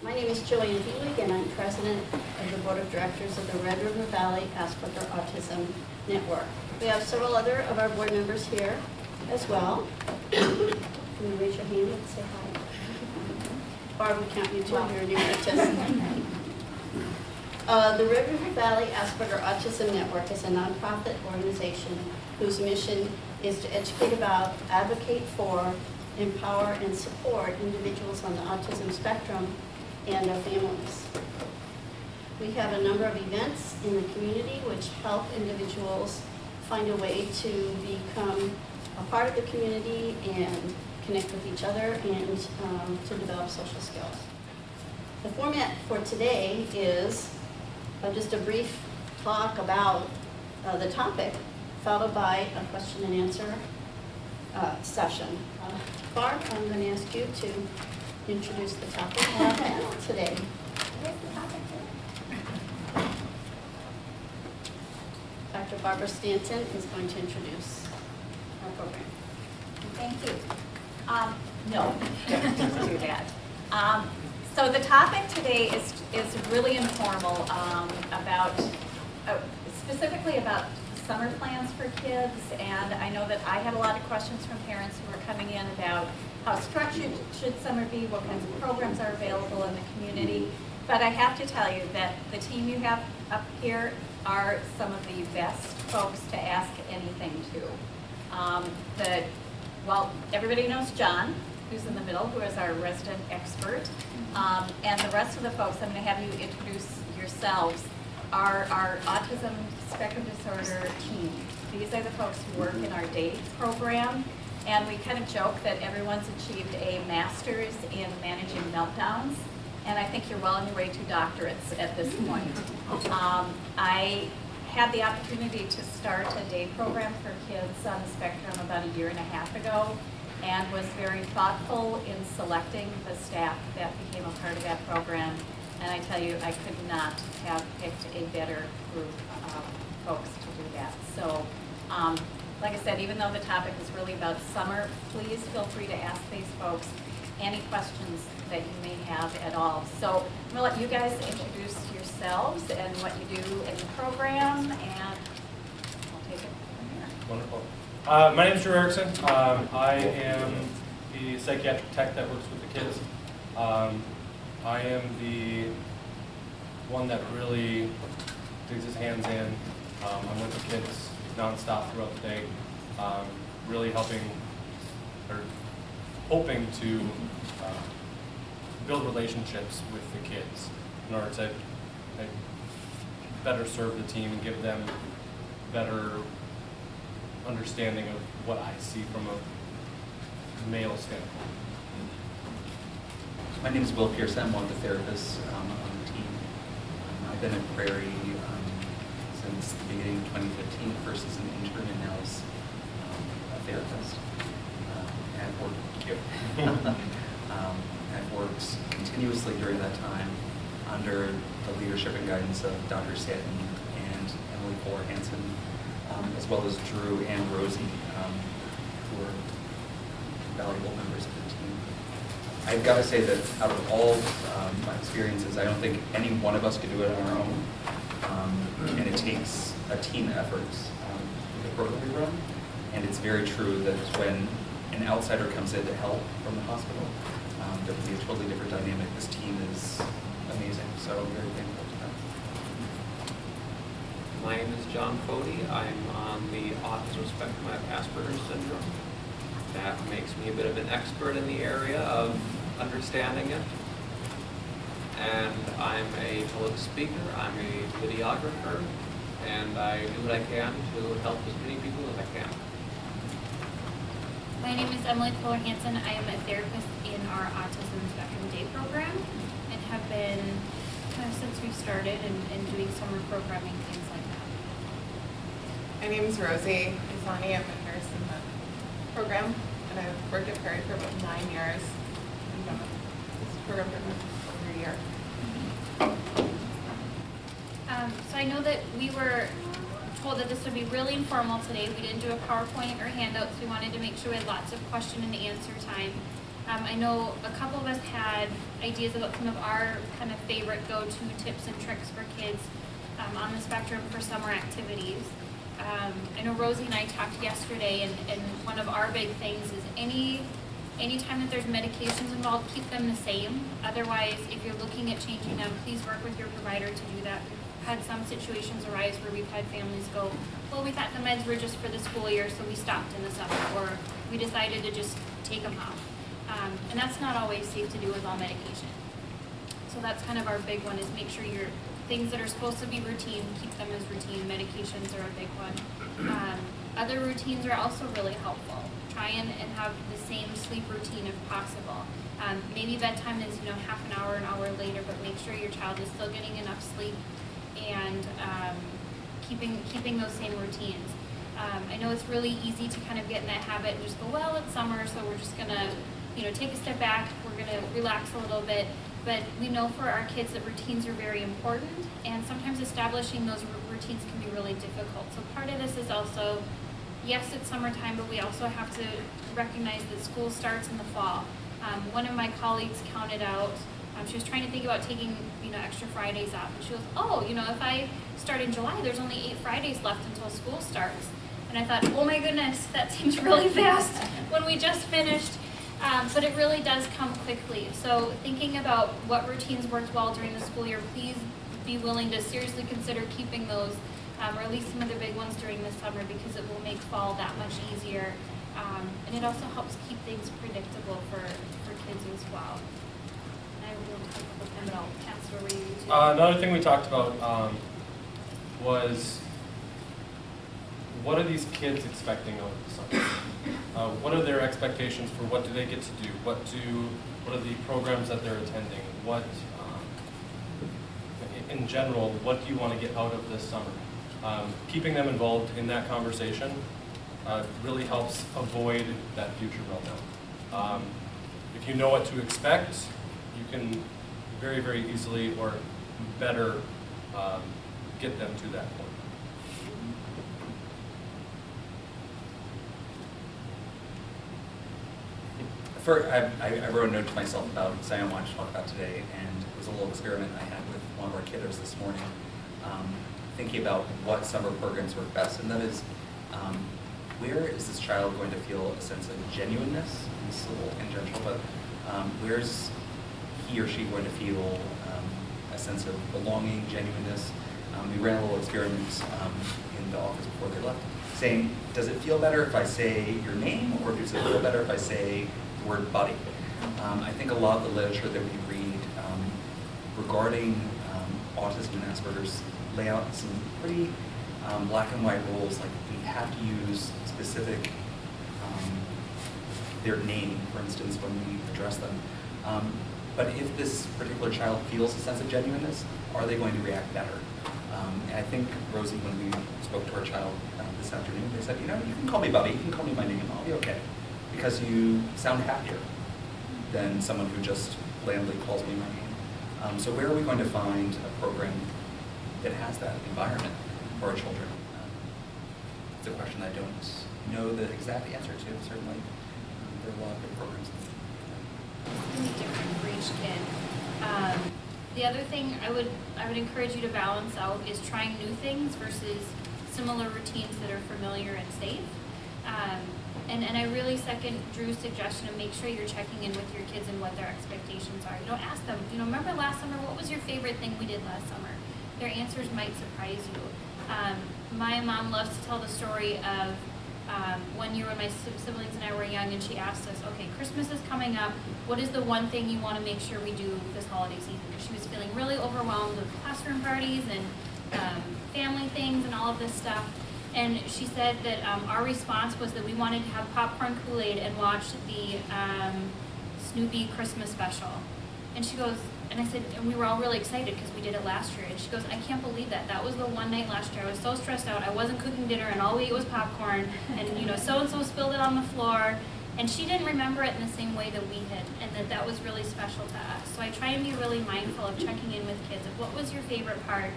My name is Joanne Helig, and I'm president of the board of directors of the Red River Valley Asperger Autism Network. We have several other of our board members here as well. Can you raise your hand and say hi? Barb, we count you too. You're a new autism. The Red River Valley Asperger Autism Network is a nonprofit organization whose mission is to educate about, advocate for, empower, and support individuals on the autism spectrum and their families. We have a number of events in the community which help individuals find a way to become a part of the community and connect with each other and to develop social skills. The format for today is just a brief talk about the topic, followed by a question and answer session. Barb, I'm going to ask you to introduce the topic of our panel today. Dr. Barbara Stanton is going to introduce our program. Thank you. No, don't do that. So the topic today is really informal specifically about summer plans for kids, and I know that I had a lot of questions from parents who were coming in about how structured should summer be, what kinds of programs are available in the community. But I have to tell you that the team you have up here are some of the best folks to ask anything to. Well, everybody knows John, who's in the middle, who is our resident expert. And the rest of the folks, I'm going to have you introduce yourselves, are our autism spectrum disorder team. These are the folks who work in our day program. And we kind of joke that everyone's achieved a master's in managing meltdowns. And I think you're well on your way to doctorates at this point. I had the opportunity to start a day program for kids on the spectrum about 1.5 years ago, and was very thoughtful in selecting the staff that became a part of that program. And I tell you, I could not have picked a better group of folks to do that. So, like I said, even though the topic is really about summer, please feel free to ask these folks any questions that you may have at all. So I'm going to let you guys introduce yourselves and what you do in the program, and I'll take it from here. Wonderful. My name is Drew Erickson. I am the psychiatric tech that works with the kids. I am the one that really digs his hands in. I'm with the kids nonstop throughout the day, really helping or hoping to build relationships with the kids in order to better serve the team and give them better understanding of what I see from a male standpoint. My name is Will Pearson. I'm one of the therapists on the team. I've been at Prairie since the beginning of 2015, first as an intern and now as a therapist. I've worked continuously during that time under the leadership and guidance of Dr. Stanton and Emily Fuller-Hansen, as well as Drew and Rosie, who are valuable members of the team. I've got to say that out of all my experiences, I don't think any one of us could do it on our own. And it takes a team effort with the program we run. And it's very true that when an outsider comes in to help from the hospital, there will be a totally different dynamic. This team is amazing, so I'm very thankful to them. My name is John Fody. I'm on the autism spectrum. I have Asperger's syndrome. That makes me a bit of an expert in the area of understanding it. And I'm a public speaker, I'm a videographer, and I do what I can to help as many people as I can. My name is Emily Fuller-Hansen. I am a therapist in our autism spectrum day program and have been kind of since we started and doing summer programming, things like that. My name is Rosie Isani. I'm a nurse in the program, and I've worked at Prairie for about 9 years. I've done this program for over a year. So I know that we were told that this would be really informal today. We didn't do a PowerPoint or handouts. We wanted to make sure we had lots of question and answer time. I know a couple of us had ideas about some of our kind of favorite go-to tips and tricks for kids on the spectrum for summer activities. I know Rosie and I talked yesterday, and one of our big things is anytime that there's medications involved, keep them the same. Otherwise, if you're looking at changing them, please work with your provider to do that. We've had some situations arise where we've had families go, well, we thought the meds were just for the school year, so we stopped in the summer, or we decided to just take them off. And that's not always safe to do with all medication. So that's kind of our big one, is make sure your things that are supposed to be routine, keep them as routine. Medications are a big one. Other routines are also really helpful. Try and have the same sleep routine if possible. Maybe bedtime is half an hour later, but make sure your child is still getting enough sleep and keeping those same routines. I know it's really easy to kind of get in that habit and just go, well, it's summer, so we're just gonna take a step back, we're gonna relax a little bit. But we know for our kids that routines are very important, and sometimes establishing those routines can be really difficult. So part of this is also, yes, it's summertime, but we also have to recognize that school starts in the fall. One of my colleagues counted out, she was trying to think about taking extra Fridays off, and she goes, oh, if I start in July, there's only 8 Fridays left until school starts. And I thought, oh my goodness, that seems really fast when we just finished. But it really does come quickly. So thinking about what routines worked well during the school year, please be willing to seriously consider keeping those, or at least some of the big ones during the summer, because it will make fall that much easier. And it also helps keep things predictable for kids as well. And I won't take up the time, but I'll pass it over to you too. Another thing we talked about was, what are these kids expecting out of the summer? What are their expectations for what do they get to do? What are the programs that they're attending? What, in general, what do you want to get out of this summer? Keeping them involved in that conversation really helps avoid that future meltdown. If you know what to expect, you can very, very easily or better get them to that point. I wrote a note to myself about something I wanted to talk about today, and it was a little experiment I had with one of our kiddos this morning, thinking about what summer programs work best, and that is, where is this child going to feel a sense of genuineness? This is a little tangential, but where's he or she going to feel a sense of belonging, genuineness? We ran a little experiment in the office before they left, saying, does it feel better if I say your name, or does it feel better if I say the word buddy? I think a lot of the literature that we read regarding autism and Asperger's lay out some pretty black and white rules, like we have to use specific, their name, for instance, when we address them. But if this particular child feels a sense of genuineness, are they going to react better? And I think, Rosie, when we spoke to our child this afternoon, they said, you can call me Buddy, you can call me my name, I'll be okay. Because you sound happier than someone who just blandly calls me my name. So where are we going to find a program that has that environment for our children? It's a question I don't know the exact answer to, certainly. There are a lot of good programs. It's really different for each kid. The other thing I would encourage you to balance out is trying new things versus similar routines that are familiar and safe. And I really second Drew's suggestion of make sure you're checking in with your kids and what their expectations are. Ask them, remember last summer, what was your favorite thing we did last summer? Their answers might surprise you. My mom loves to tell the story of one year when my siblings and I were young, and she asked us, okay, Christmas is coming up, what is the one thing you want to make sure we do this holiday season? She was feeling really overwhelmed with classroom parties and family things and all of this stuff. And she said that our response was that we wanted to have popcorn Kool-Aid and watch the Snoopy Christmas special. And she goes, and I said, and we were all really excited because we did it last year. And she goes, I can't believe that. That was the one night last year. I was so stressed out. I wasn't cooking dinner, and all we ate was popcorn. And so-and-so spilled it on the floor. And she didn't remember it in the same way that we did, and that was really special to us. So I try and be really mindful of checking in with kids of what was your favorite part.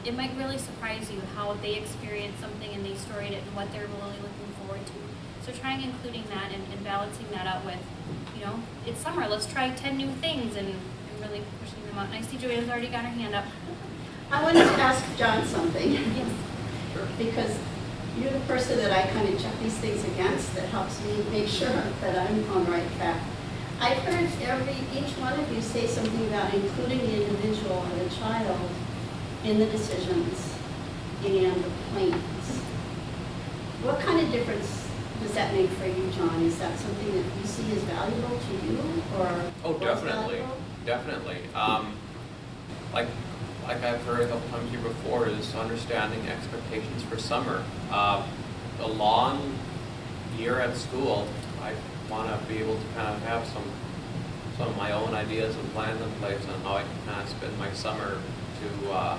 It might really surprise you how they experienced something and they storied it and what they're really looking forward to. So trying including that and balancing that out with, you know, it's summer, let's try 10 new things and really pushing them out. And I see Joanne's already got her hand up. I wanted to ask John something. Yes. Because you're the person that I kind of check these things against that helps me make sure that I'm on the right track. I've heard each one of you say something about including the individual and the child in the decisions and the plans. What kind of difference does that make for you, John? Is that something that you see as valuable to you, or Oh, was definitely, valuable? definitely. Like I've heard a couple times here before, is understanding expectations for summer. A long year at school, I want to be able to kind of have some of my own ideas and plans in place on how I can kind of spend my summer to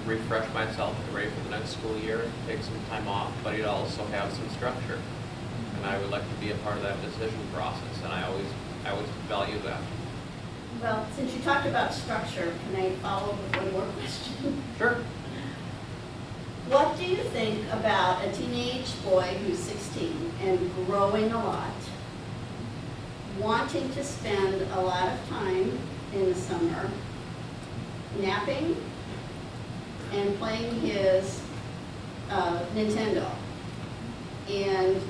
refresh myself, get ready for the next school year, take some time off, but it also have some structure. And I would like to be a part of that decision process, and I always value that. Well, since you talked about structure, can I follow with one more question? Sure. What do you think about a teenage boy who's 16 and growing a lot, wanting to spend a lot of time in the summer napping and playing his Nintendo? And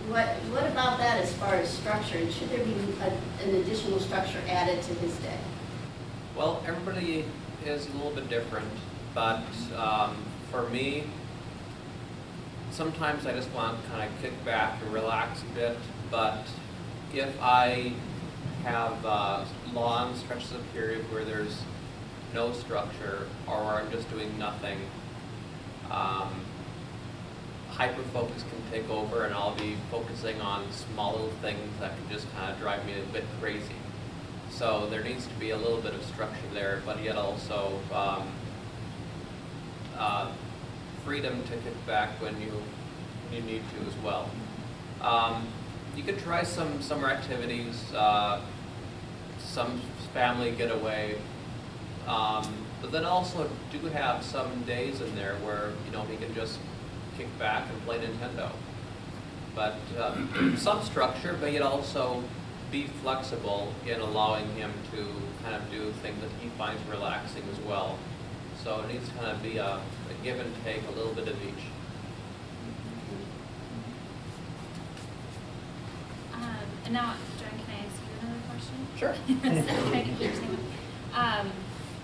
what about that as far as structure? And should there be an additional structure added to his day? Well, everybody is a little bit different, but for me, sometimes I just want to kind of kick back and relax a bit, but if I have long stretches of period where there's no structure or I'm just doing nothing, hyper-focus can take over and I'll be focusing on small little things that can just kind of drive me a bit crazy. So there needs to be a little bit of structure there, but yet also freedom to kick back when you need to as well. You could try some summer activities, some family getaway, but then also do have some days in there where he can just kick back and play Nintendo. But some structure, but yet also be flexible in allowing him to kind of do things that he finds relaxing as well. So it needs to kind of be a give and take, a little bit of each. And now, John, can I ask you another question? Sure. I can hear something.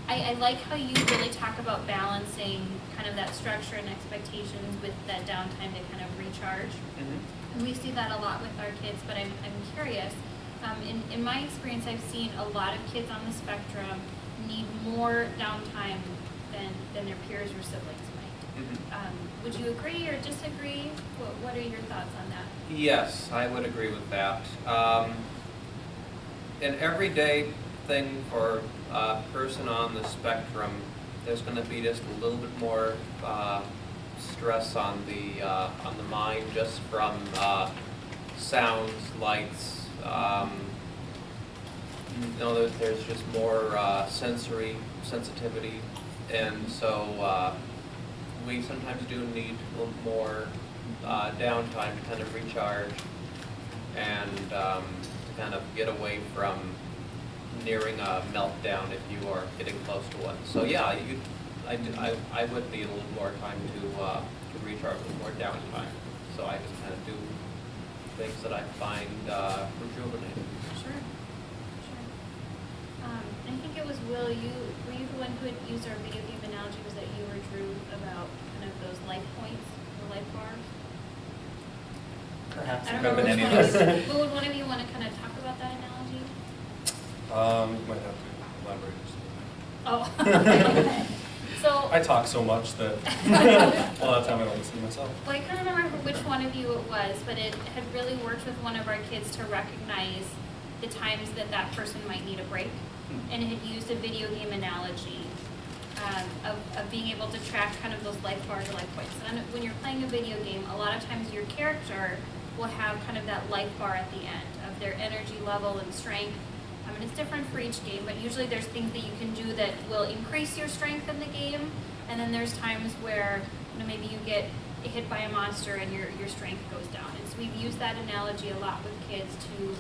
I like how you really talk about balancing kind of that structure and expectations with that downtime to kind of recharge. Mm-hmm. And we see that a lot with our kids, but I'm curious. In my experience, I've seen a lot of kids on the spectrum need more downtime than their peers or siblings might. Mm-hmm. Would you agree or disagree? What are your thoughts on that? Yes, I would agree with that. An everyday thing for a person on the spectrum, there's going to be just a little bit more stress on the mind, just from sounds, lights. There's just more sensory sensitivity, and so we sometimes do need a little more downtime to kind of recharge and to kind of get away from nearing a meltdown if you are getting close to one. So yeah, I would need a little more time to recharge, a little more downtime. So I just kind of do things that I find rejuvenating. Sure. I think it was Will. Were you the one who had used our video game analogy? Was that you or Drew about kind of those life points, the life bars? Perhaps I it don't could have been remember any which of one us. of you. But would one of you want to kind of talk about that analogy? You might have to elaborate or something. Oh, okay. So I talk so much that a lot of time I don't listen to myself. Well, I couldn't remember which one of you it was, but it had really worked with one of our kids to recognize the times that person might need a break. And it had used a video game analogy of being able to track kind of those life bars or life points. And when you're playing a video game, a lot of times your character will have kind of that life bar at the end of their energy level and strength. And it's different for each game, but usually there's things that you can do that will increase your strength in the game. And then there's times where maybe you get hit by a monster and your strength goes down. And so we've used that analogy a lot with kids to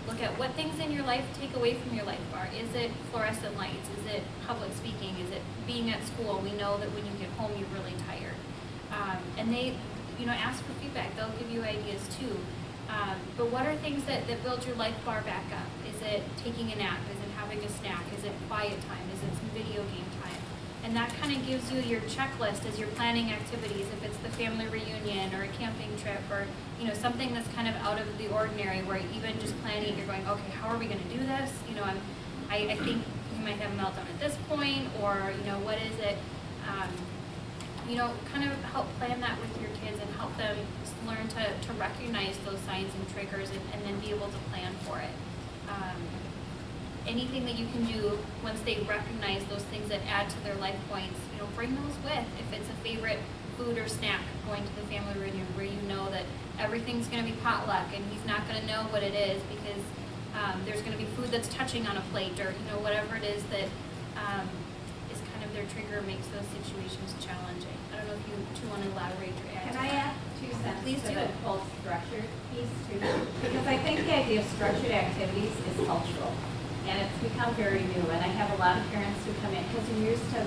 look at what things in your life take away from your life bar. Is it fluorescent lights? Is it public speaking? Is it being at school? We know that when you get home, you're really tired. And they, ask for feedback. They'll give you ideas too. But what are things that build your life bar back up? Is it taking a nap? Is it having a snack? Is it quiet time? Is it some video game time? And that kind of gives you your checklist as you're planning activities, if it's the family reunion or a camping trip or something that's kind of out of the ordinary, where even just planning, you're going, okay, how are we going to do this? I think you might have a meltdown at this point, or what is it? Kind of help plan that with your kids and help them learn to recognize those signs and triggers and then be able to plan for it. Anything that you can do once they recognize those things that add to their life points, bring those with. If it's a favorite food or snack going to the family reunion where you know that everything's going to be potluck and he's not going to know what it is because there's going to be food that's touching on a plate or whatever it is that is kind of their trigger, makes those situations challenging. I don't know if you two want to elaborate or add. Can I add 2 cents Please to do. the whole structured piece too? Because I think the idea of structured activities is cultural, and it's become very new. And I have a lot of parents who come in because you're used to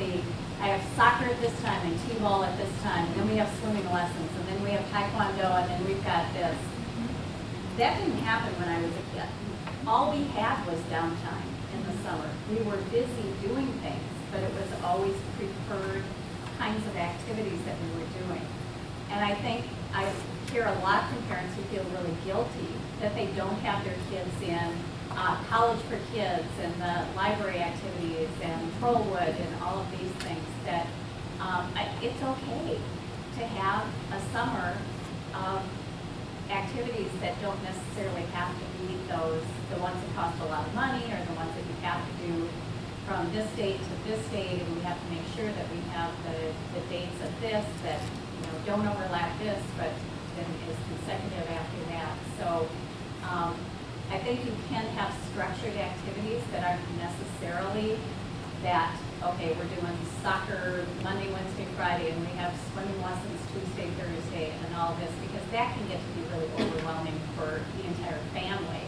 I have soccer at this time and t-ball at this time, and then we have swimming lessons, and then we have taekwondo, and then we've got this. That didn't happen when I was a kid. All we had was downtime in the summer. We were busy doing things, but it was always preferred kinds of activities that we were doing. And I think I hear a lot from parents who feel really guilty that they don't have their kids in college for kids and the library activities and Trollwood and all of these things, that it's okay to have a summer of activities that don't necessarily have to be the ones that cost a lot of money or the ones that you have to do from this date to this date, and we have to make sure that we have the dates of this that don't overlap this, but then is consecutive after that. So I think you can have structured activities that aren't necessarily that, okay, we're doing soccer Monday, Wednesday, Friday, and we have swimming lessons Tuesday, Thursday, and all this, because that can get to be really overwhelming for the entire family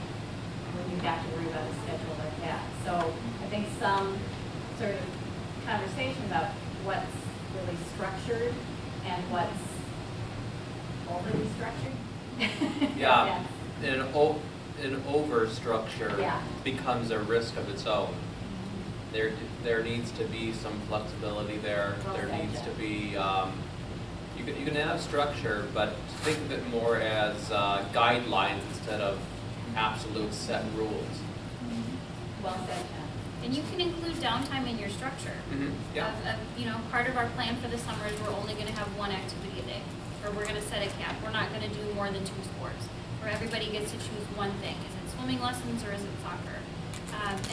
when you have to worry about a schedule like that. So I think some sort of conversation about what's really structured and what's overly structured. Yeah, an over-structure Yeah. becomes a risk of its own. There needs to be some flexibility there. Well There said, needs Jeff. to be, you can have structure, but think of it more as guidelines instead of absolute set rules. Well said, Jen. And you can include downtime in your structure. Yeah. Part of our plan for the summer is we're only going to have one activity a day, or we're going to set a cap. We're not going to do more than 2 sports, where everybody gets to choose one thing. Is it swimming lessons or is it soccer?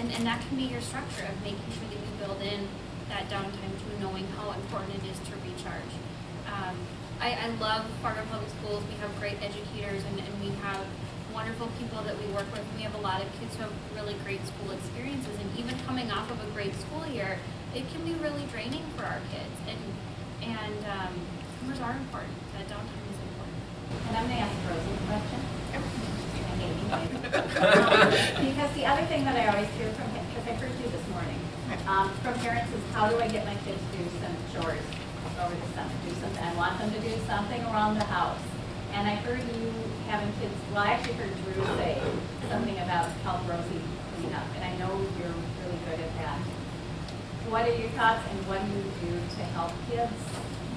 And that can be your structure of making sure that you build in that downtime to knowing how important it is to recharge. I love Fargo Public Schools. We have great educators and we have wonderful people that we work with. We have a lot of kids who have really great school experiences, and even coming off of a great school year, it can be really draining for our kids. And summers are important. That downtime is important. And I'm going to ask Rosie a question. I hate you. Because the other thing that I always hear from, because I heard you this morning, from parents is, how do I get my kids to do some chores over the summer? Do something. I want them to do something around the house. And I heard you having kids, well, I actually heard Drew say something about help Rosie clean up. And I know you're really good at that. What are your thoughts, and what do you do to help kids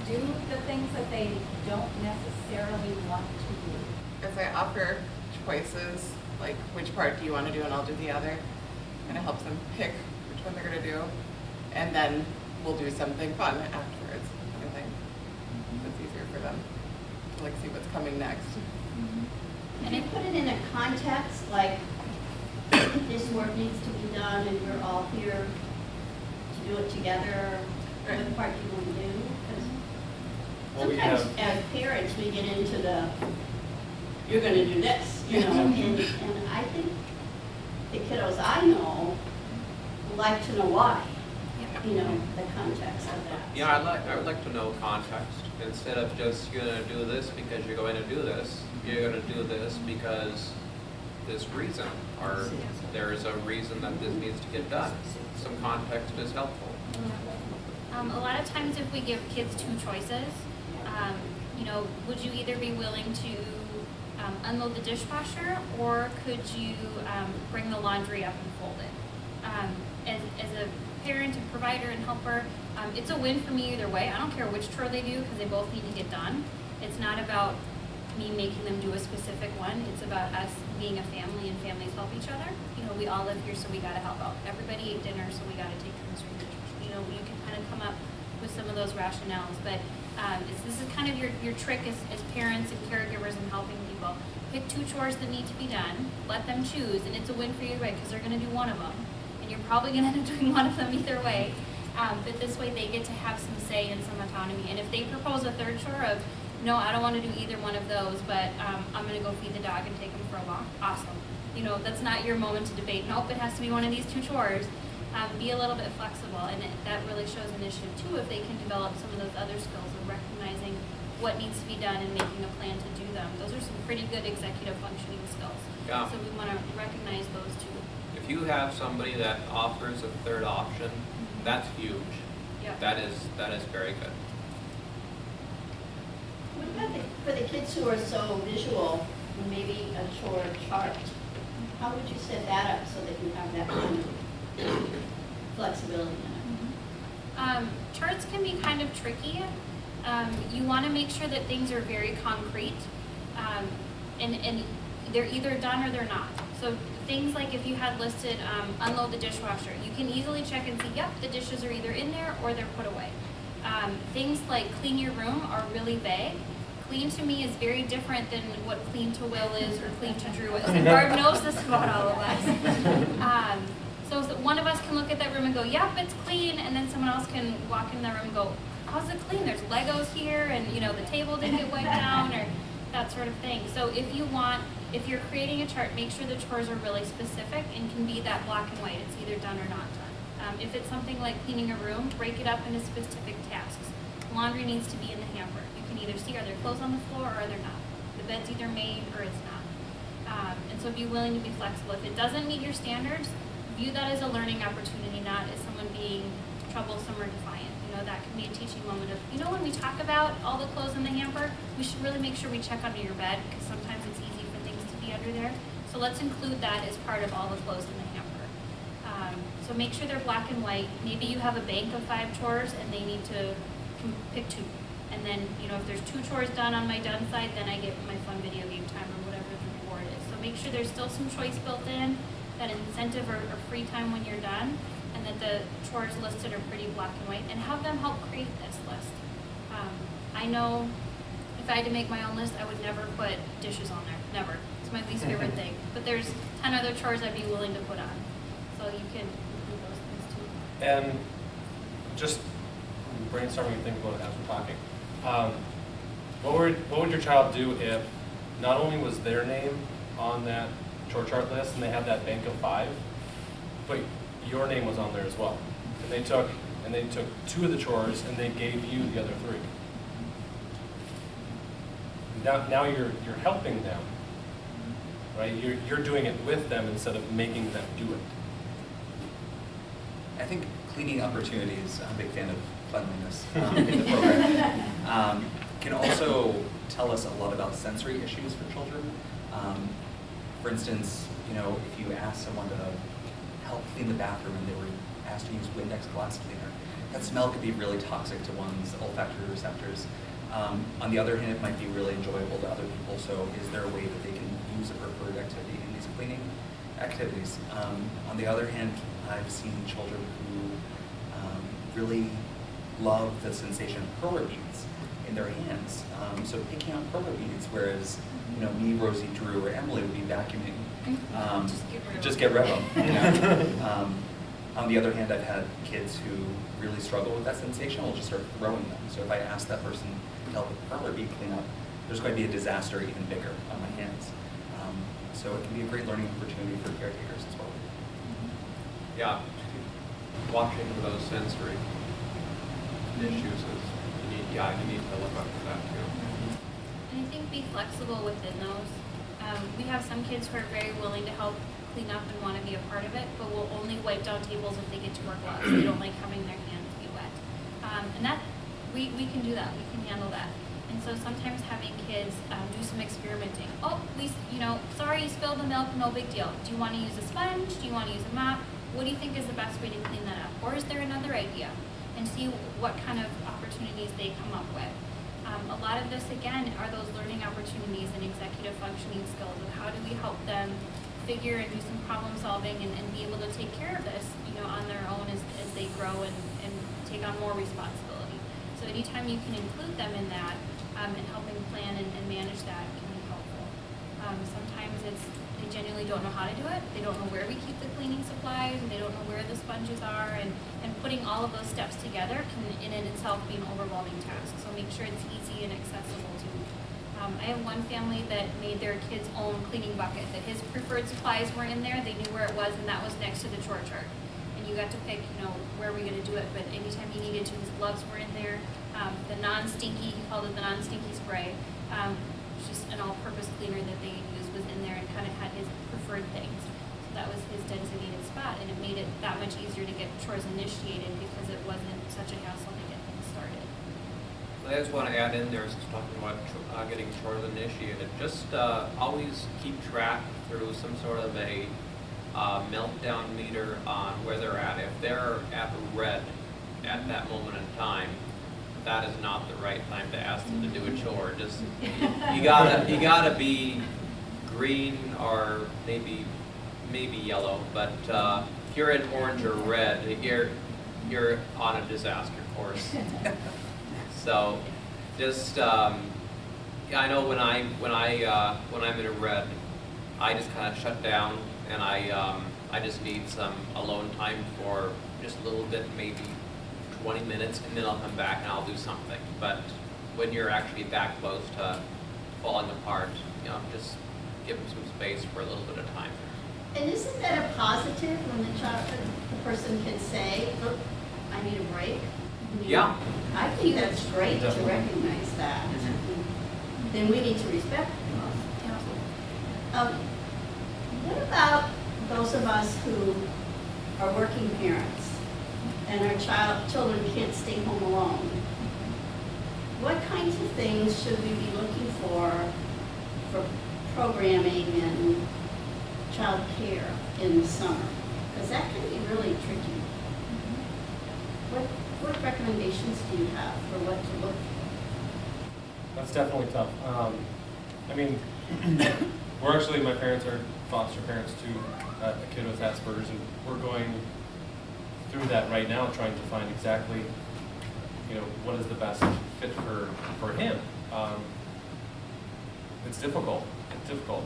do the things that they don't necessarily want to do? As I offer choices, like which part do you want to do and I'll do the other, and it helps them pick which one they're going to do, and then we'll do something fun afterwards. I think that's easier for them to like see what's coming next. And I put it in a context, like this work needs to be done and we're all here to do it together. Right. What part do you want to do? 'Cause Well, we sometimes have- as parents, we get into the, you're going to do this, and I think the kiddos I know like to know why. you know, the context of that. Yeah, I would like to know context. Instead of just you're gonna do this because you're going to do this, you're gonna do this because this reason, or there is a reason that this needs to get done. Some context is helpful. A lot of times if we give kids two choices, you know, would you either be willing to unload the dishwasher, or could you bring the laundry up and fold it? As a parent and provider and helper, it's a win for me either way. I don't care which chore they do because they both need to get done. It's not about me making them do a specific one. It's about us being a family, and families help each other. You know, we all live here, so we got to help out. Everybody ate dinner, so we got to take turns from the dishwasher. You know, you can kind of come up with some of those rationales, but this is kind of your trick as parents and caregivers and helping people. Pick two chores that need to be done, let them choose, and it's a win for you either way because they're going to do one of them, and you're probably going to end up doing one of them either way. But this way they get to have some say and some autonomy. And if they propose a third chore of, no, I don't want to do either one of those, but I'm going to go feed the dog and take him for a walk, awesome. You know, that's not your moment to debate. Nope, it has to be one of these two chores. Be a little bit flexible, and that really shows initiative too if they can develop some of those other skills of recognizing what needs to be done and making a plan to do them. Those are some pretty good executive functioning skills. Yeah. So we want to recognize those too. If you have somebody that offers a third option, that's huge. Yeah. That is very good. What about for the kids who are so visual, maybe a chore chart? How would you set that up so that you have that kind of flexibility in it? Charts can be kind of tricky. You want to make sure that things are very concrete, and they're either done or they're not. So things like if you had listed unload the dishwasher, you can easily check and see, yep, the dishes are either in there or they're put away. Things like clean your room are really vague. Clean to me is very different than what clean to Will is or clean to Drew is. And Barb knows this about all of us. So one of us can look at that room and go, yep, it's clean, and then someone else can walk in that room and go, how's it clean? There's Legos here, and you know the table didn't get wiped down, or that sort of thing. So if you're creating a chart, make sure the chores are really specific and can be that black and white. It's either done or not done. If it's something like cleaning a room, break it up into specific tasks. Laundry needs to be in the hamper. You can either see are there clothes on the floor or are there not. The bed's either made or it's not. And so be willing to be flexible. If it doesn't meet your standards, view that as a learning opportunity, not as someone being troublesome or defiant. You know, that can be a teaching moment of, you know, when we talk about all the clothes in the hamper, we should really make sure we check under your bed because sometimes it's easy for things to be under there. So let's include that as part of all the clothes in the hamper. So make sure they're black and white. Maybe you have a bank of 5 chores and they need to pick 2. And then, you know, if there's 2 chores done on my done side, then I get my fun video game time or whatever the reward is. So make sure there's still some choice built in, that incentive or free time when you're done, and that the chores listed are pretty black and white, and have them help create this list. I know if I had to make my own list, I would never put dishes on there, never. It's my least favorite thing. But there's 10 other chores I'd be willing to put on. So you can include those things too. And just brainstorming and thinking about it as we're talking. What would your child do if not only was their name on that chore chart list and they had that bank of 5, but your name was on there as well? And they took 2 of the chores and they gave you the other 3. Now you're helping them, right? You're doing it with them instead of making them do it. I think cleaning opportunities, I'm a big fan of cleanliness in the program, can also tell us a lot about sensory issues for children. For instance, you know, if you ask someone to help clean the bathroom and they were asked to use Windex glass cleaner, that smell could be really toxic to one's olfactory receptors. On the other hand, it might be really enjoyable to other people, so is there a way that they can use a preferred activity in these cleaning activities? On the other hand, I've seen children who really love the sensation of perler beads in their hands. So picking out perler beads, whereas you know me, Rosie, Drew, or Emily would be vacuuming. Just get rid of them. You know? On the other hand, I've had kids who really struggle with that sensation. Will just start throwing them. So if I ask that person to help with perler bead cleanup, there's going to be a disaster even bigger on my hands. So it can be a great learning opportunity for caretakers as well. Yeah. watching for those sensory issues is, you need to look up for that too. And I think be flexible within those. We have some kids who are very willing to help clean up and want to be a part of it, but will only wipe down tables if they get to wear gloves. They don't like having their hands be wet. And that, we can do that. We can handle that. And so sometimes having kids do some experimenting. Oh, sorry you spilled the milk, no big deal. Do you want to use a sponge? Do you want to use a mop? What do you think is the best way to clean that up? Or is there another idea? And see what kind of opportunities they come up with. A lot of this, again, are those learning opportunities and executive functioning skills of how do we help them figure and do some problem solving and be able to take care of this, on their own as they grow and take on more responsibility. So anytime you can include them in that and helping plan and manage that can be helpful. Sometimes they genuinely don't know how to do it. They don't know where we keep the cleaning supplies, and they don't know where the sponges are, and putting all of those steps together can in and itself be an overwhelming task. So make sure it's easy and accessible to. I have one family that made their kid's own cleaning bucket, that his preferred supplies were in there, they knew where it was, and that was next to the chore chart. And you got to pick, where we're going to do it, but anytime he needed to, his gloves were in there. The non-stinky, he called it the non-stinky spray, just an all-purpose cleaner that they used was in there and kind of had his preferred things. So that was his designated spot, and it made it that much easier to get chores initiated because it wasn't such a hassle to get things started. I just want to add in there, since talking about getting chores initiated, just always keep track through some sort of a meltdown meter on where they're at. If they're at red at that moment in time, that is not the right time to ask them to do a chore. Just you gotta be green or maybe yellow. But if you're in orange or red, you're on a disaster course. So just I know when I'm in a red, I just kind of shut down and I just need some alone time for just a little bit, maybe 20 minutes, and then I'll come back and I'll do something. But when you're actually that close to falling apart, just give them some space for a little bit of time. And isn't that a positive when the person can say, look, I need a break? Yeah. I think that's great to recognize that. Then we need to respect them. What about those of us who are working parents and our children can't stay home alone? What kinds of things should we be looking for programming and child care in the summer? Because that can be really tricky. What recommendations do you have for what to look for? That's definitely tough. My parents are foster parents to a kid with Asperger's, and we're going through that right now, trying to find exactly, what is the best fit for him. It's difficult. It's difficult.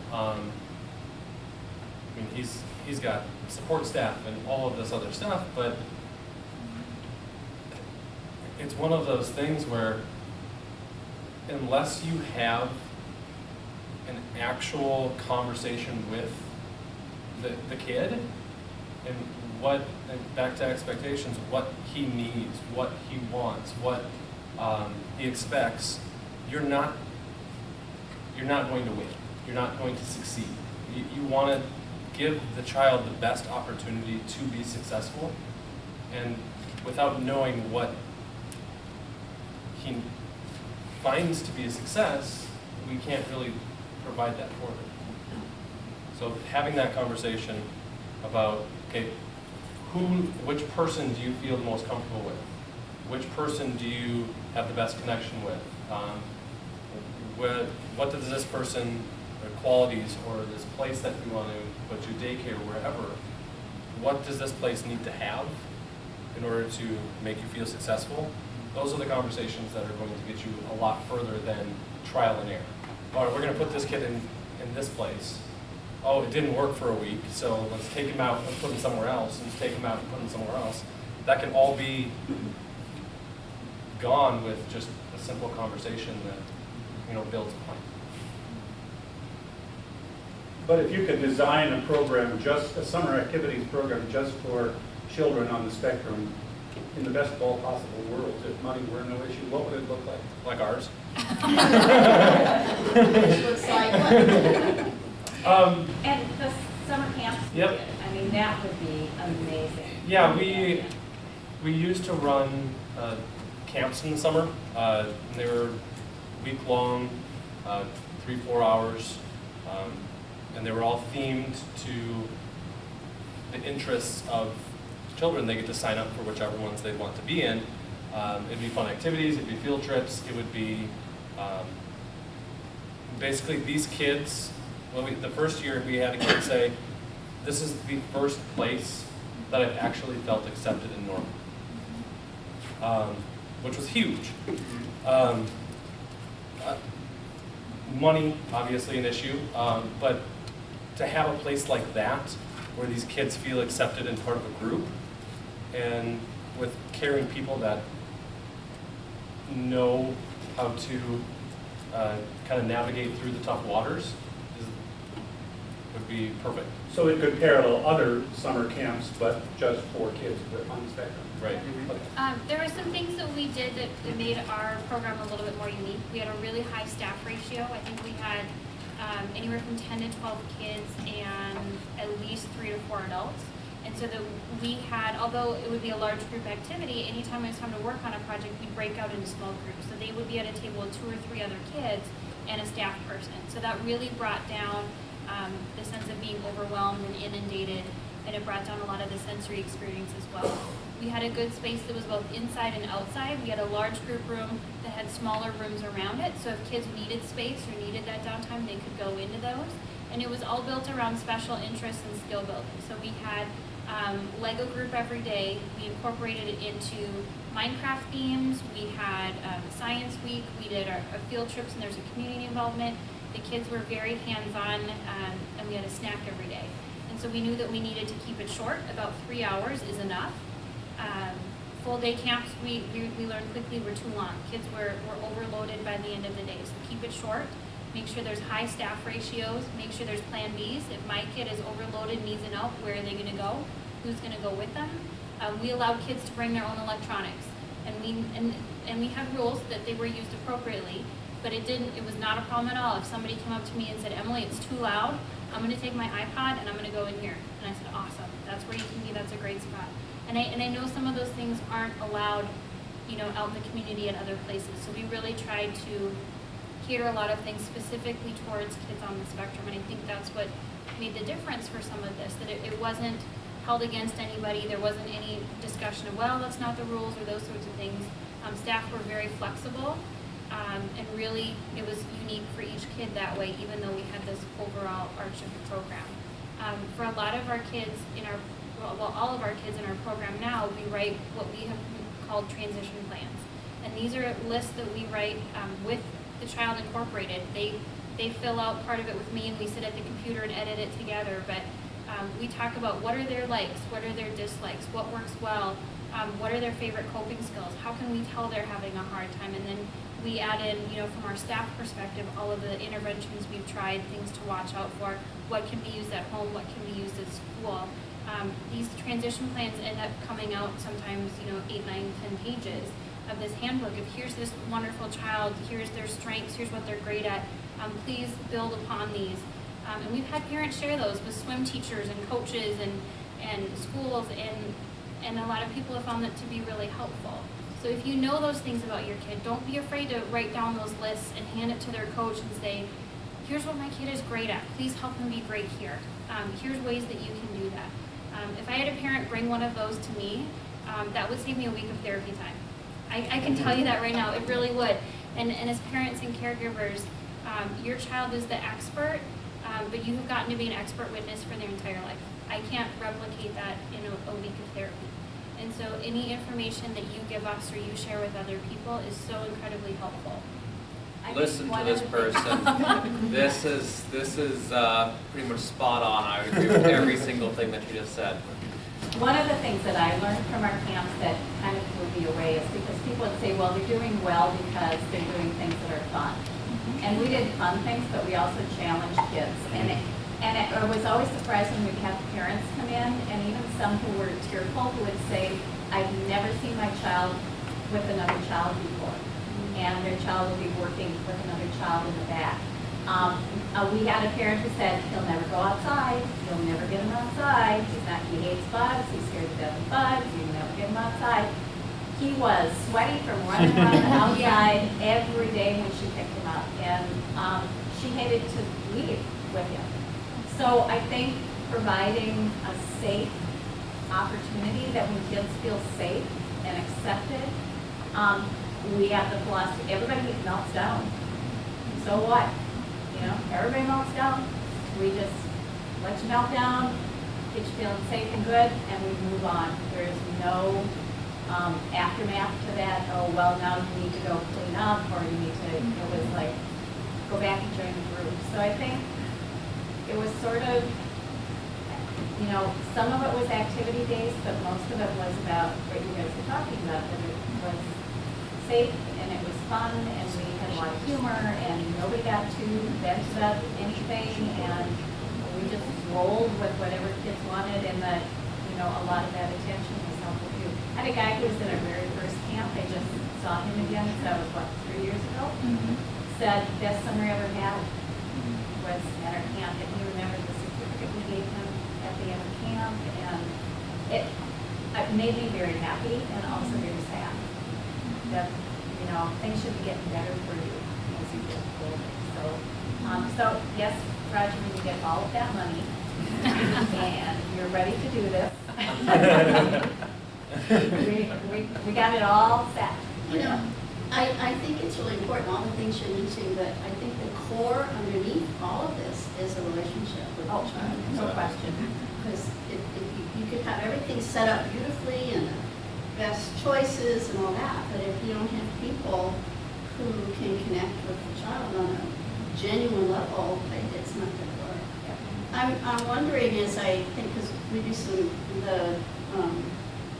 He's got support staff and all of this other stuff, but it's one of those things where unless you have an actual conversation with the kid and back to expectations, what he needs, what he wants, what he expects, you're not going to win. You're not going to succeed. You want to give the child the best opportunity to be successful, and without knowing what he finds to be a success, we can't really provide that for him. So having that conversation about, okay, which person do you feel the most comfortable with? Which person do you have the best connection with? What does this person, their qualities, or this place that we want to put you, daycare, wherever, what does this place need to have in order to make you feel successful? Those are the conversations that are going to get you a lot further than trial and error. All right, we're going to put this kid in this place. Oh, it didn't work for a week, so let's take him out and put him somewhere else, and take him out and put him somewhere else. That can all be gone with just a simple conversation that builds a plan. But if you could design a program, just a summer activities program, just for children on the spectrum in the best of all possible worlds, if money were no issue, what would it look like? Like ours. Which looks like what? And the summer camps we Yep. did, I mean, that would be amazing. Yeah, we used to run camps in the summer. And they were week-long, 3-4 hours, and they were all themed to the interests of children. They get to sign up for whichever ones they want to be in. It'd be fun activities, it'd be field trips, it would be basically these kids. Well, the first year we had a kid say, "This is the first place that I've actually felt accepted and normal," which was huge. Money, obviously an issue, but to have a place like that where these kids feel accepted and part of a group, and with caring people that know how to kind of navigate through the tough waters would be perfect. So it could parallel other summer camps, but just for kids on the spectrum. Right. Okay. There were some things that we did that made our program a little bit more unique. We had a really high staff ratio. I think we had anywhere from 10 to 12 kids and at least 3 to 4 adults. And so that we had, although it would be a large group activity, anytime it was time to work on a project, we'd break out into small groups. So they would be at a table with 2 or 3 other kids and a staff person. So that really brought down the sense of being overwhelmed and inundated, and it brought down a lot of the sensory experience as well. We had a good space that was both inside and outside. We had a large group room that had smaller rooms around it, so if kids needed space or needed that downtime, they could go into those. And it was all built around special interests and skill building. So we had Lego group every day. We incorporated it into Minecraft themes. We had Science Week. We did our field trips, and there's a community involvement. The kids were very hands-on, and we had a snack every day. And so we knew that we needed to keep it short. About 3 hours is enough. Full day camps, we learned quickly were too long. Kids were overloaded by the end of the day. So keep it short. Make sure there's high staff ratios. Make sure there's plan Bs. If my kid is overloaded, needs an out, where are they going to go? Who's going to go with them? We allowed kids to bring their own electronics, and we had rules that they were used appropriately. But it was not a problem at all. If somebody came up to me and said, "Emily, it's too loud, I'm going to take my iPod and I'm going to go in here." And I said, "Awesome, that's where you can be, that's a great spot." And I know some of those things aren't allowed, out in the community at other places. So we really tried to cater a lot of things specifically towards kids on the spectrum. And I think that's what made the difference for some of this, that it wasn't held against anybody. There wasn't any discussion of, well, that's not the rules or those sorts of things. Staff were very flexible. And really, it was unique for each kid that way, even though we had this overall arch of the program. For a lot of our kids all of our kids in our program now, we write what we have called transition plans. And these are lists that we write with the child incorporated. They fill out part of it with me, and we sit at the computer and edit it together. But we talk about what are their likes, what are their dislikes, what works well, what are their favorite coping skills, how can we tell they're having a hard time, and then we add in, from our staff perspective, all of the interventions we've tried, things to watch out for, what can be used at home, what can be used at school. These transition plans end up coming out sometimes, 8, 9, 10 pages of this handbook of here's this wonderful child, here's their strengths, here's what they're great at, please build upon these. And we've had parents share those with swim teachers and coaches and schools, and a lot of people have found that to be really helpful. So if you know those things about your kid, don't be afraid to write down those lists and hand it to their coach and say, here's what my kid is great at, please help him be great here. Here's ways that you can do that. If I had a parent bring one of those to me, that would save me a week of therapy time. I can tell you that right now, it really would. And as parents and caregivers, your child is the expert, but you have gotten to be an expert witness for their entire life. I can't replicate that in a week of therapy. And so any information that you give us or you share with other people is so incredibly helpful. Listen to this person. This is pretty much spot on. I would agree with every single thing that you just said. One of the things that I learned from our camps that kind of blew me away is because people would say, well, they're doing well because they're doing things that are fun. And we did fun things, but we also challenged kids. And And it was always surprising when we'd have parents come in, and even some who were tearful who would say, I've never seen my child with another child before. And their child would be working with another child in the back. We had a parent who said, he'll never go outside, you'll never get him outside, he hates bugs, he's scared to death of bugs, you'll never get him outside. He was sweaty from running around the outside every day when she picked him up, and she hated to leave with him. So I think providing a safe opportunity that when kids feel safe and accepted, we have the philosophy, everybody melts down. So what? You know, everybody melts down. We just let you melt down, get you feeling safe and good, and we move on. There is no aftermath to that. Oh, well, now you need to go clean up, or you need to, it was like, go back and join the group. So I think it was sort of, you know, some of it was activity based, but most of it was about what you guys were talking about, that it was safe and it was fun and we had a lot of humor and nobody got too vent about anything, and we just rolled with whatever kids wanted, and that, you know, a lot of that attention was helpful too. I had a guy who was in our very first camp, I just saw him again, so that was what, 3 years ago? Said best summer he ever had was at our camp, and he remembered the certificate we gave him at the end of camp, and it made me very happy and also very sad that, you know, things should be getting better for you as you get older. So yes, Roger, when you get all of that money and you're ready to do this, we got it all set. You know, I think it's really important, all the things you're mentioning, but I think the core underneath all of this is a relationship with the child. No question. Because if you could have everything set up beautifully and the best choices and all that, but if you don't have people who can connect with the child on a genuine level, it's not going to work. I'm wondering, as I think, because we do some, the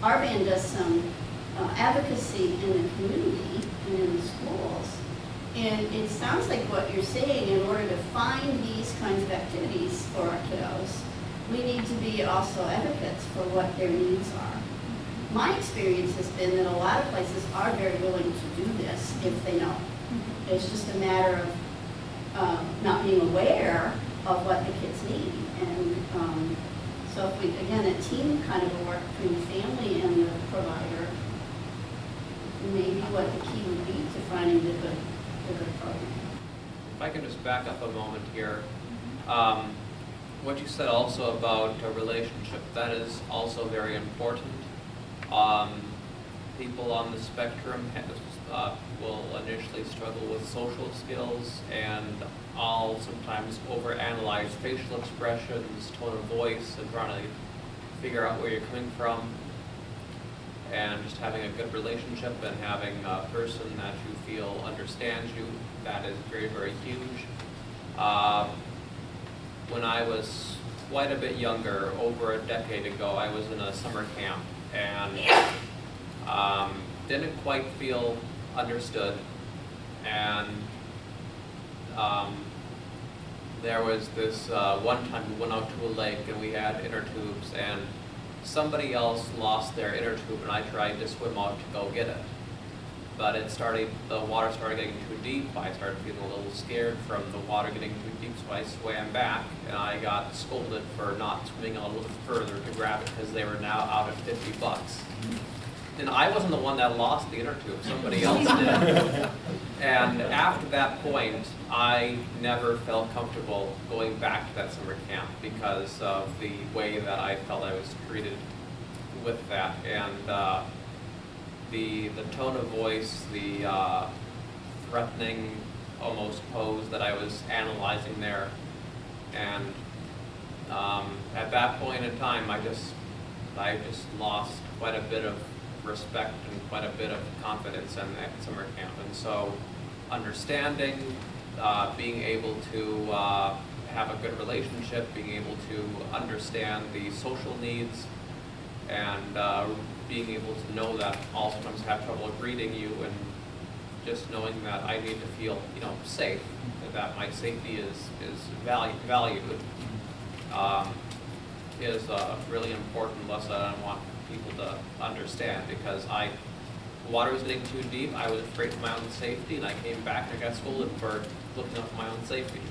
RRVAN does some advocacy in the community and in the schools, and it sounds like what you're saying, in order to find these kinds of activities for our kiddos, we need to be also advocates for what their needs are. My experience has been that a lot of places are very willing to do this if they know. It's just a matter of not being aware of what the kids need. And so if we, again, a team kind of a work between the family and the provider, maybe what the key would be to finding the good program. If I can just back up a moment here. What you said also about a relationship, that is also very important. People on the spectrum will initially struggle with social skills, and I'll sometimes overanalyze facial expressions, tone of voice, and trying to figure out where you're coming from. And just having a good relationship and having a person that you feel understands you, that is very, very huge. When I was quite a bit younger, over a decade ago, I was in a summer camp and didn't quite feel understood. And there was this one time we went out to a lake and we had inner tubes, and somebody else lost their inner tube and I tried to swim out to go get it. But the water started getting too deep. I started feeling a little scared from the water getting too deep, so I swam back, and I got scolded for not swimming a little further to grab it because they were now out of $50. And I wasn't the one that lost the inner tube, somebody else did. And after that point, I never felt comfortable going back to that summer camp because of the way that I felt I was treated with that. And the tone of voice, the threatening almost pose that I was analyzing there. And at that point in time, I just lost quite a bit of respect and quite a bit of confidence in that summer camp. And so understanding, being able to have a good relationship, being able to understand the social needs, and being able to know that I'll sometimes have trouble greeting you, and just knowing that I need to feel, safe, that my safety is valued. is a really important lesson I want people to understand, because the water was getting too deep. I was afraid for my own safety, and I came back and got scolded for looking out for my own safety.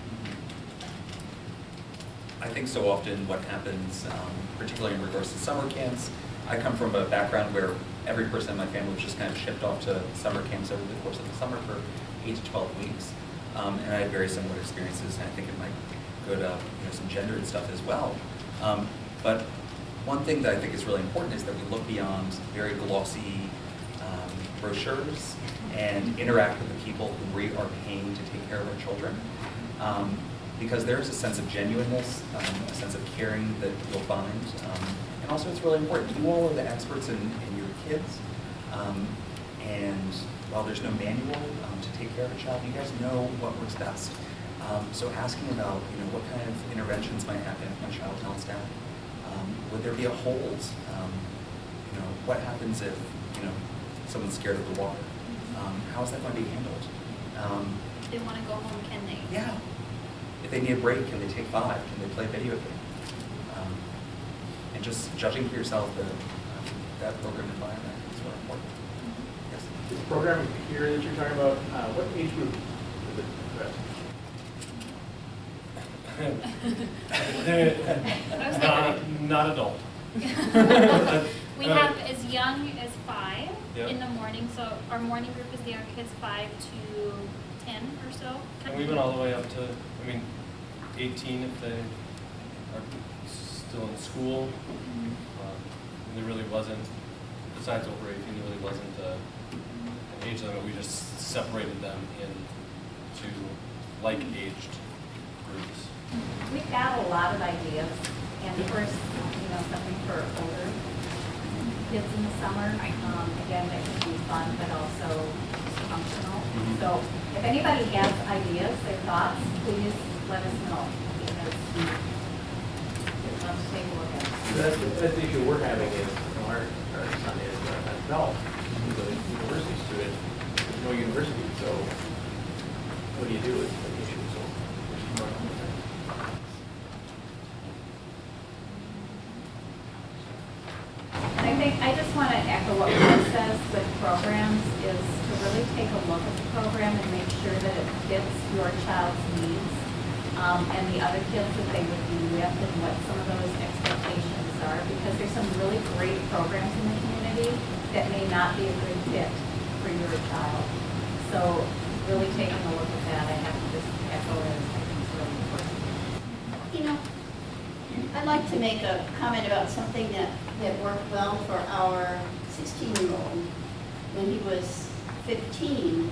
I think so often what happens, particularly in regards to summer camps, I come from a background where every person in my family was just kind of shipped off to summer camps over the course of the summer for 8 to 12 weeks. And I had very similar experiences, and I think it might go to some gendered stuff as well. But one thing that I think is really important is that we look beyond very glossy brochures and interact with the people who we are paying to take care of our children. Because there's a sense of genuineness, a sense of caring that you'll find. And also it's really important. You all are the experts in your kids. And while there's no manual to take care of a child, you guys know what works best. So asking about what kind of interventions might happen if my child melts down. Would there be a hold? What happens if someone's scared of the water? How is that going to be handled? If they want to go home, can they? Yeah. If they need a break, can they take 5? Can they play a video game? And just judging for yourself that program environment is really important. Yes? This program here that you're talking about, what age group is it addressing? Not adult. We have as young as 5 Yep. in the morning, so our morning group is the young kids 5 to 10 or so. And we went all the way up to, 18 if they are still in school. And there really wasn't, besides over 18, there really wasn't an age limit. We just separated them into like-aged groups. We've got a lot of ideas, and of course, something for older kids in the summer. Again, that can be fun, but also functional. So if anybody has ideas or thoughts, please let us know, because we'd love to take a look at it. That's the issue we're having is, our son is an adult, he's a university student, there's no university, so what do you do with the issue? So we're just working with that. I just want to echo what Will says with programs is to really take a look at the program and make sure that it fits your child's needs and the other kids that they would be with and what some of those expectations are, because there's some really great programs in the community that may not be a good fit for your child. So really taking a look at that, I have to just echo it. I think it's really important. I'd like to make a comment about something that worked well for our 16-year-old when he was 15.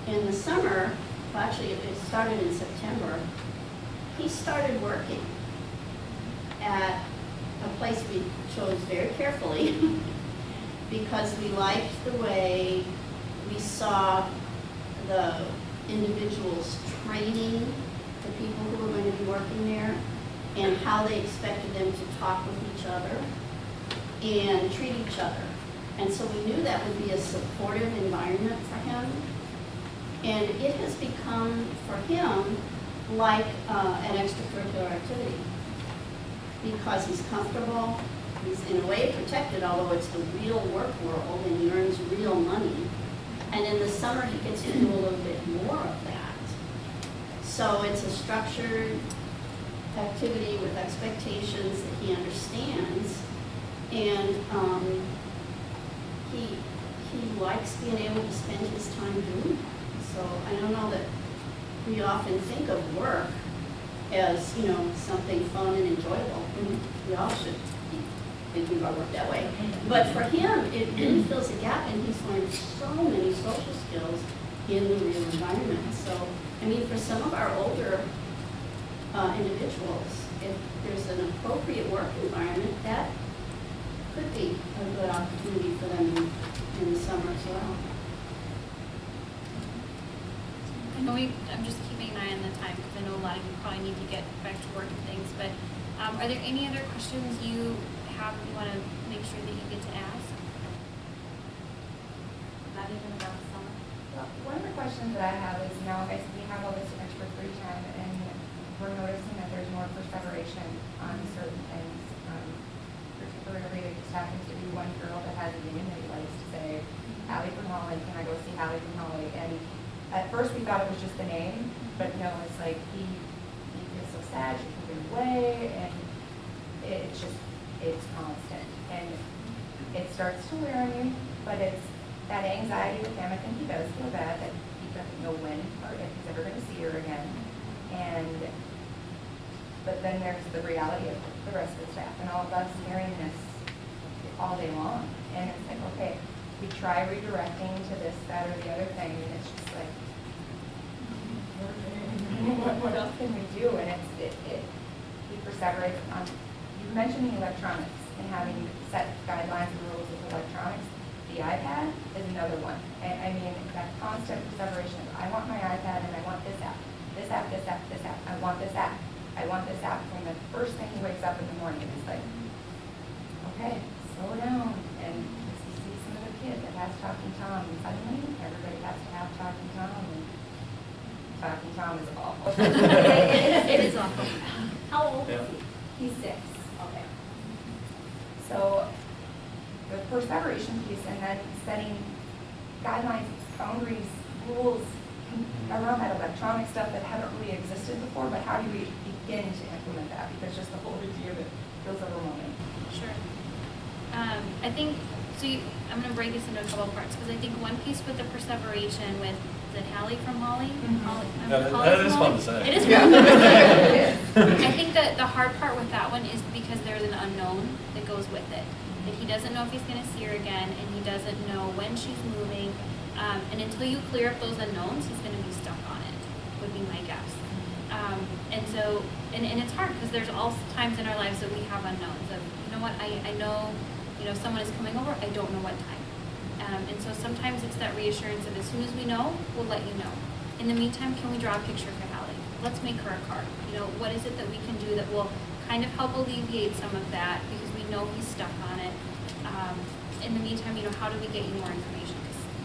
In the summer, well, actually it started in September, he started working at a place we chose very carefully because we liked the way we saw the individuals training the people who were going to be working there, and how they expected them to talk with each other and treat each other. And so we knew that would be a supportive environment for him. And it has become, for him, like an extracurricular activity. Because he's comfortable, he's in a way protected, although it's the real work world and he earns real money. And in the summer, he gets to do a little bit more of that. So it's a structured activity with expectations that he understands, and he likes being able to spend his time doing that. So I don't know that we often think of work as something fun and enjoyable, and we all should be thinking about work that way. But for him, it really fills a gap, and he's learned so many social skills in the real environment. So for some of our older individuals, if there's an appropriate work environment, that could be a good opportunity for them in the summer as well. I know I'm just keeping an eye on the time because I know a lot of you probably need to get back to work and things, but are there any other questions you have you want to make sure that you get to ask? Not even about the summer. Well, one of the questions that I have is now, guys, we have all this extra free time, and we're noticing that there's more perseveration on certain things. Particularly, it just happens to be one girl that has a name that he likes to say, Hallie from Holly, can I go see Hallie from Holly? And at first we thought it was just the name, but no, it's like he gets so sad, she's moving away, and it's constant. And it starts to wear on you, but it's that anxiety with him. I think he does feel bad that he doesn't know when or if he's ever going to see her again. But then there's the reality of the rest of the staff and all of us hearing this all day long. And it's like, okay, we try redirecting to this, that, or the other thing, and it's just like, what else can we do? And he perseverates on. You mentioned the electronics and having set guidelines and rules with electronics. The iPad is another one. I mean, that constant perseveration of, I want my iPad and I want this app, this app, this app, this app. I want this app. I want this app from the first thing he wakes up in the morning. It's like, okay, slow down. And you see some of the kid that has Talking Tom, and suddenly everybody has to have Talking Tom, and Talking Tom is awful. It is awful. How old is Yeah. he? He's 6. Okay. So the perseveration piece, and then setting guidelines, boundaries, rules around that electronic stuff that haven't really existed before, but how do we begin to implement that? Because just the whole idea of it feels overwhelming. Sure. I think, I'm going to break this into a couple parts, because I think one piece with the perseveration with, is it Hallie from Holly? Holly That is fun to say. It is Yeah. fun. I think that the hard part with that one is because there's an unknown that goes with it. That he doesn't know if he's going to see her again, and he doesn't know when she's moving. And until you clear up those unknowns, he's going to be stuck on it, would be my guess. And so, and it's hard because there's all times in our lives that we have unknowns of, you know what, I know, someone is coming over, I don't know what time. And so sometimes it's that reassurance of as soon as we know, we'll let you know. In the meantime, can we draw a picture for Hallie? Let's make her a card. What is it that we can do that will kind of help alleviate some of that because we know he's stuck on it. In the meantime, how do we get you more information?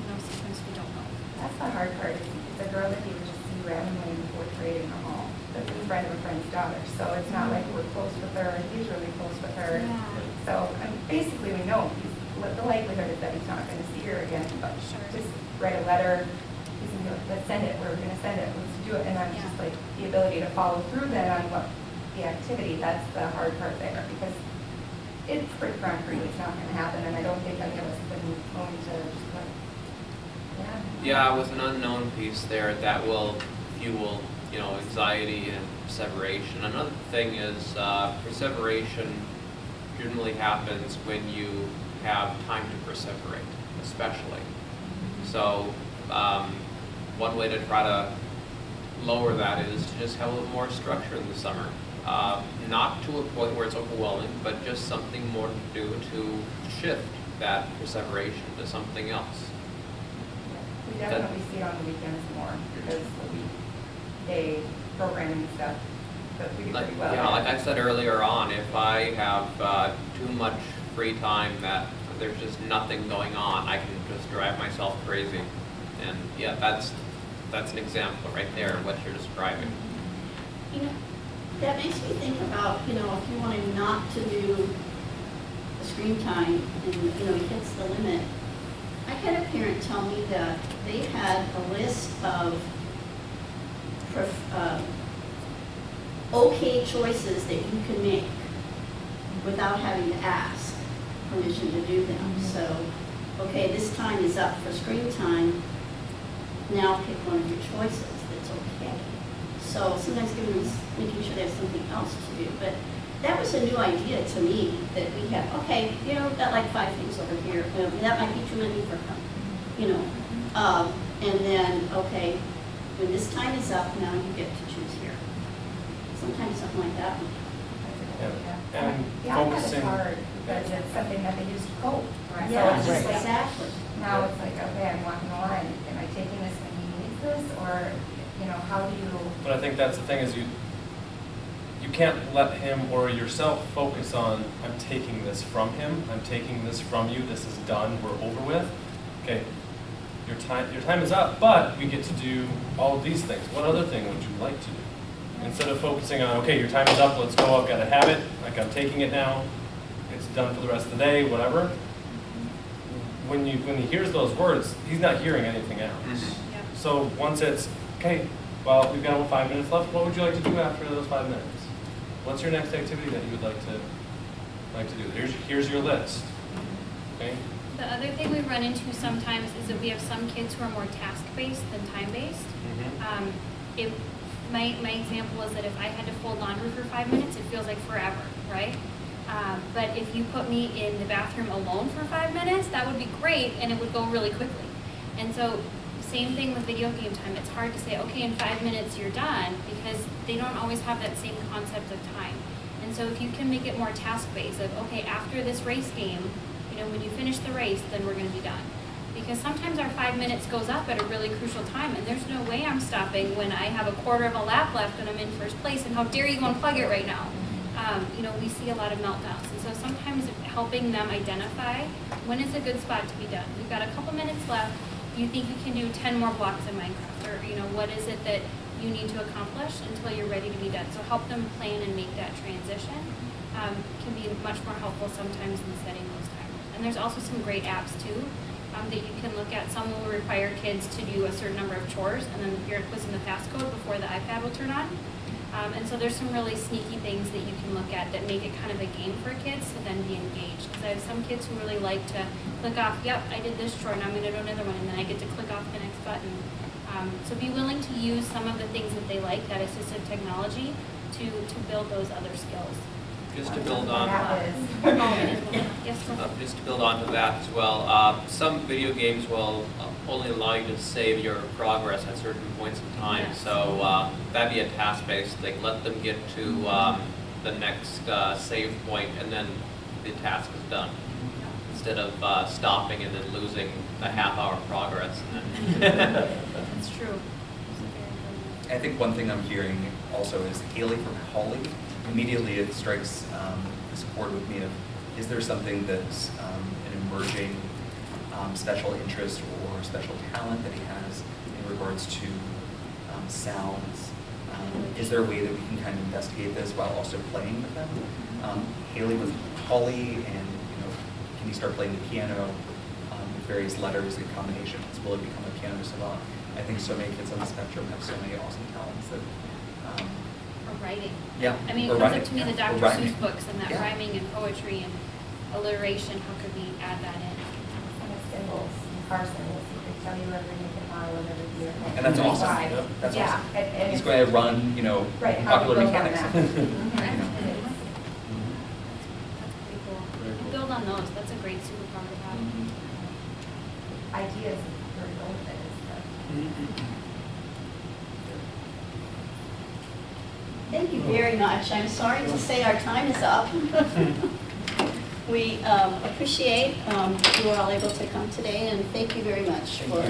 Because sometimes we don't know. That's the hard part. It's a girl that he would just see randomly in the 4th grade in the hall. That's a friend of a friend's daughter. So it's not like we're close with her and he's really close with her. Yeah. So basically we know the likelihood is that he's not going to see her again. But Sure. just write a letter. He's going to go, let's send it. We're going to send it. Let's do it. And I'm just like the ability to follow through then on what the activity. That's the hard part there because it's pretty concrete. It's not going to happen. And I don't think any of us have been going to just like, Yeah, with an unknown piece there, that will fuel, anxiety and perseveration. Another thing is perseveration generally happens when you have time to perseverate, especially. So one way to try to lower that is to just have a little more structure in the summer. Not to a point where it's overwhelming, but just something more to do to shift that perseveration to something else. We definitely see it on the weekends more because the weekday programming and stuff, but we do pretty well. Yeah, like I said earlier on, if I have too much free time that there's just nothing going on, I can just drive myself crazy. And yeah, that's an example right there of what you're describing. That makes me think about, if you wanted not to do screen time and, he hits the limit. I had a parent tell me that they had a list of okay choices that you can make without having to ask permission to do them. So, okay, this time is up for screen time. Now pick one of your choices that's okay. So sometimes making sure there's something else to do. But that was a new idea to me that we have, okay, we've got like 5 things over here. That might be too many for him, and then, okay, when this time is up, now you get to choose here. Sometimes something like that. And the iPad is focusing. hard because it's something that they use to cope. Right? Yeah, So it's just like, exactly. now it's like, okay, I'm walking the line. Am I taking this when he needs this? Or, how do you... But I think that's the thing is you can't let him or yourself focus on, I'm taking this from him, I'm taking this from you, this is done, we're over with. Okay, your time is up, but we get to do all of these things. What other thing would you like to do? Instead of focusing on, okay, your time is up, let's go, I've got to have it, like I'm taking it now, it's done for the rest of the day, whatever. When he hears those words, he's not hearing anything else. Yeah. So once it's, okay, well, we've got about 5 minutes left, what would you like to do after those 5 minutes? What's your next activity that you would like to do? Here's your list. Okay? The other thing we run into sometimes is that we have some kids who are more task-based than time-based. My example is that if I had to fold laundry for 5 minutes, it feels like forever, right? But if you put me in the bathroom alone for 5 minutes, that would be great, and it would go really quickly. And so, same thing with video game time. It's hard to say, okay, in 5 minutes you're done, because they don't always have that same concept of time. And so if you can make it more task-based, of, okay, after this race game, you know, when you finish the race, then we're going to be done. Because sometimes our 5 minutes goes up at a really crucial time, and there's no way I'm stopping when I have a quarter of a lap left and I'm in first place, and how dare you unplug it right now? You know, we see a lot of meltdowns. And so sometimes helping them identify when is a good spot to be done. We've got a couple minutes left. You think you can do 10 more blocks in Minecraft? Or, you know, what is it that you need to accomplish until you're ready to be done? So help them plan and make that transition can be much more helpful sometimes in setting those timers. And there's also some great apps too that you can look at. Some will require kids to do a certain number of chores, and then you're quizzing the passcode before the iPad will turn on. And so there's some really sneaky things that you can look at that make it kind of a game for kids to then be engaged. Because I have some kids who really like to click off, yep, I did this chore, now I'm going to do another one, and then I get to click off the next button. So be willing to use some of the things that they like, that assistive technology, to build those other skills. Just to build on, Yes, sir. just to build onto that as well, some video games will only allow you to save your progress at certain points in time. Yes. So that'd be a task-based thing. Let them get to the next save point, and then the task is done. Instead of stopping and then losing a half-hour progress. That's true. I think one thing I'm hearing also is Haley from Holly. Immediately it strikes this chord with me of, is there something that's an emerging special interest or special talent that he has in regards to sounds? Is there a way that we can kind of investigate this while also playing with them? Haley with Holly, and can you start playing the piano with various letters and combinations? Will it become a piano savant? I think so many kids on the spectrum have so many awesome talents that. Or writing. Yeah. I mean, or it comes writing. up to me the Yeah. Or Dr. rhyming. Seuss books and that Yeah. rhyming and poetry and alliteration. How could we add that in? And the symbols, car symbols, he could tell you every make and model of every vehicle. And that's awesome. Why. Yep, that's Yeah, awesome. and He's it's- going to run, Right, how popular we build on mechanics. that. That's It is. pretty cool. Very cool. Build on those. That's a great superpower to have. Ideas for both of it is the. Thank you very much. I'm sorry to say our time is up. We appreciate you were all able to come today, and thank you very much for.